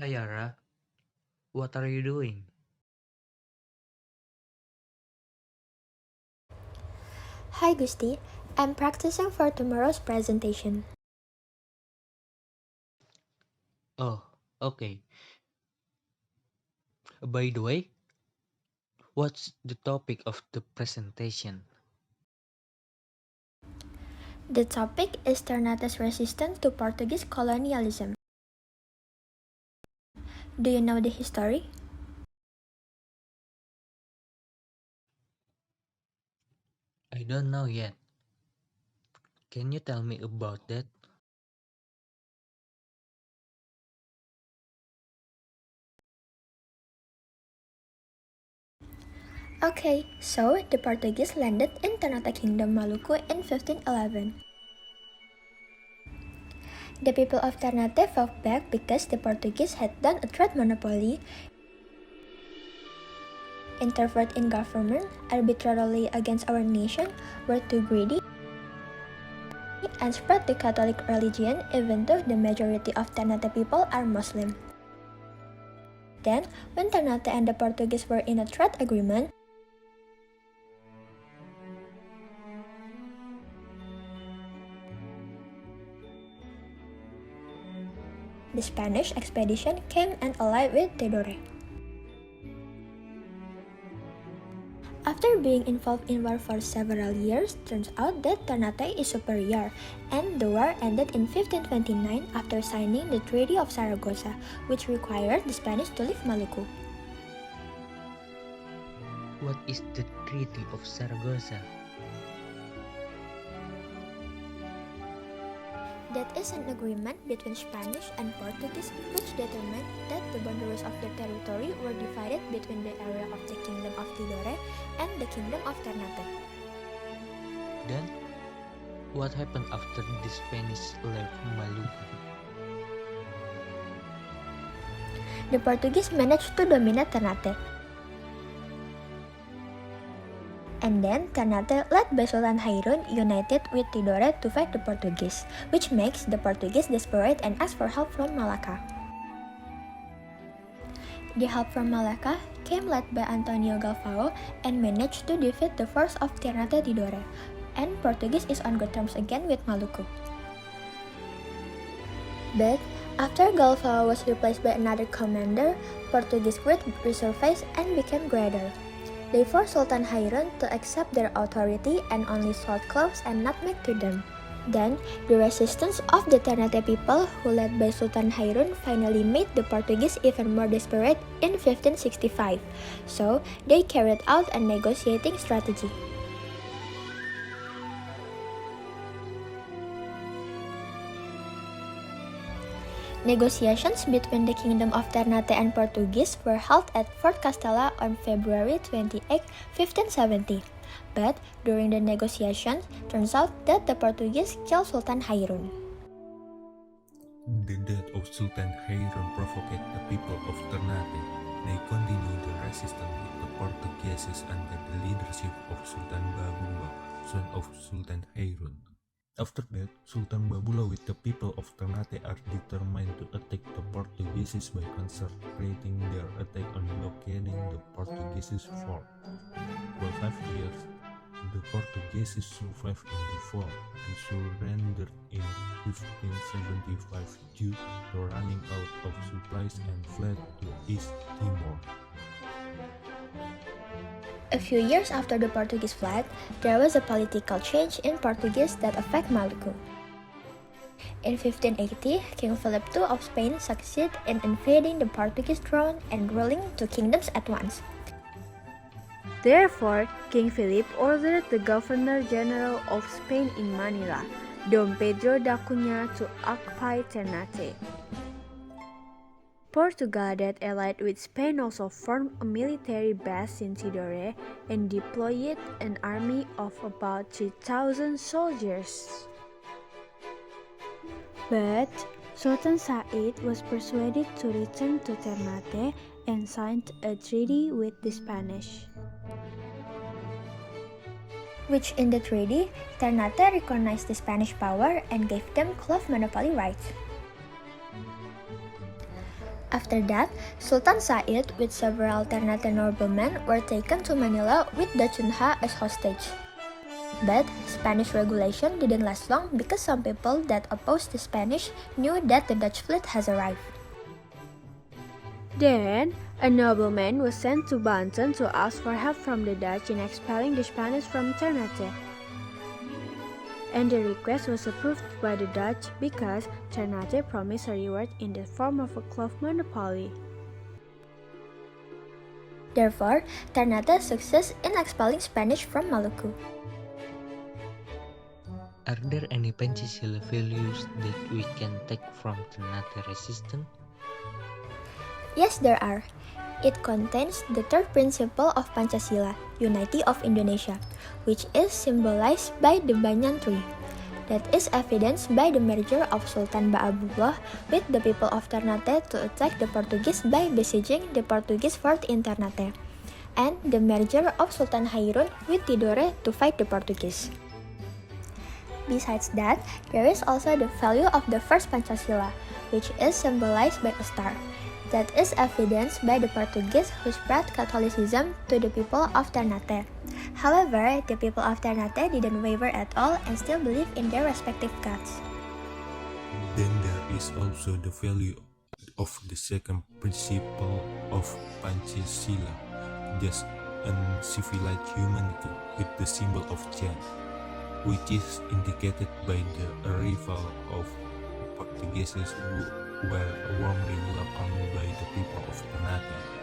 Hi Yara, what are you doing? Hi Gusti, I'm practicing for tomorrow's presentation. Oh, okay. By the way, what's the topic of the presentation? The topic is Ternate's resistance to Portuguese colonialism. Do you know the history? I don't know yet. Can you tell me about that? Okay, so the Portuguese landed in Ternate Kingdom Maluku in 1511. The people of Ternate fought back because the Portuguese had done a trade monopoly, interfered in government arbitrarily against our nation, were too greedy, and spread the Catholic religion even though the majority of Ternate people are Muslim. Then, when Ternate and the Portuguese were in a trade agreement, the Spanish expedition came and allied with Tidore. After being involved in war for several years, turns out that Ternate is superior, and the war ended in 1529 after signing the Treaty of Saragossa, which required the Spanish to leave Maluku. What is the Treaty of Saragossa? That is an agreement between Spanish and Portuguese which determined that the boundaries of their territory were divided between the area of the Kingdom of Tidore and the Kingdom of Ternate. Then, what happened after the Spanish left Maluku? The Portuguese managed to dominate Ternate. And then Ternate, led by Sultan Hairun, united with Tidore to fight the Portuguese, which makes the Portuguese desperate and ask for help from Malacca. The help from Malacca came led by Antonio Galvao and managed to defeat the force of Ternate Tidore, and Portuguese is on good terms again with Maluku. But after Galvao was replaced by another commander, Portuguese greed resurfaced and became greater. They forced Sultan Hairun to accept their authority and only sold cloves and nutmeg to them. Then, the resistance of the Ternate people, who led by Sultan Hairun, finally made the Portuguese even more desperate in 1565. So, they carried out a negotiating strategy. Negotiations between the Kingdom of Ternate and Portuguese were held at Fort Castella on February 28, 1570. But during the negotiations, turns out that the Portuguese killed Sultan Hairun. The death of Sultan Hairun provoked the people of Ternate. They continued the resistance with the Portuguese under the leadership of Sultan Babula, son of Sultan Hairun. After that, Sultan Babula with the people of Ternate are determined to attack the Portuguese by concentrating their attack on blockading the Portuguese fort. For 5 years, the Portuguese survived in the fort and surrendered in 1575 due to running out of supplies and fled to East Timor. A few years after the Portuguese fled, there was a political change in Portuguese that affected Maluku. In 1580, King Philip II of Spain succeeded in invading the Portuguese throne and ruling two kingdoms at once. Therefore, King Philip ordered the Governor-General of Spain in Manila, Dom Pedro da Cunha, to occupy Ternate. Portugal, that allied with Spain, also formed a military base in Tidore and deployed an army of about 3,000 soldiers. But Sultan Said was persuaded to return to Ternate and signed a treaty with the Spanish. Which in the treaty, Ternate recognized the Spanish power and gave them clove monopoly rights. After that, Sultan Said with several Ternate noblemen were taken to Manila with the Chunha as hostage. But Spanish regulation didn't last long because some people that opposed the Spanish knew that the Dutch fleet has arrived. Then, a nobleman was sent to Banten to ask for help from the Dutch in expelling the Spanish from Ternate. And the request was approved by the Dutch because Ternate promised a reward in the form of a cloth monopoly. Therefore, Ternate success in expelling Spanish from Maluku. Are there any Pancasila values that we can take from Ternate resistance? Yes, there are. It contains the third principle of Pancasila, unity of Indonesia, which is symbolized by the banyan tree. That is evidenced by the merger of Sultan Ba'abullah with the people of Ternate to attack the Portuguese by besieging the Portuguese fort in Ternate, and the merger of Sultan Hairun with Tidore to fight the Portuguese. Besides that, there is also the value of the first Pancasila, which is symbolized by a star. That is evidenced by the Portuguese who spread Catholicism to the people of Ternate. However, the people of Ternate didn't waver at all and still believe in their respective gods. Then there is also the value of the second principle of Pancasila, just uncivilized humanity with the symbol of Jan, which is indicated by the arrival of Portuguese who were warmly welcomed by the people of Ternate.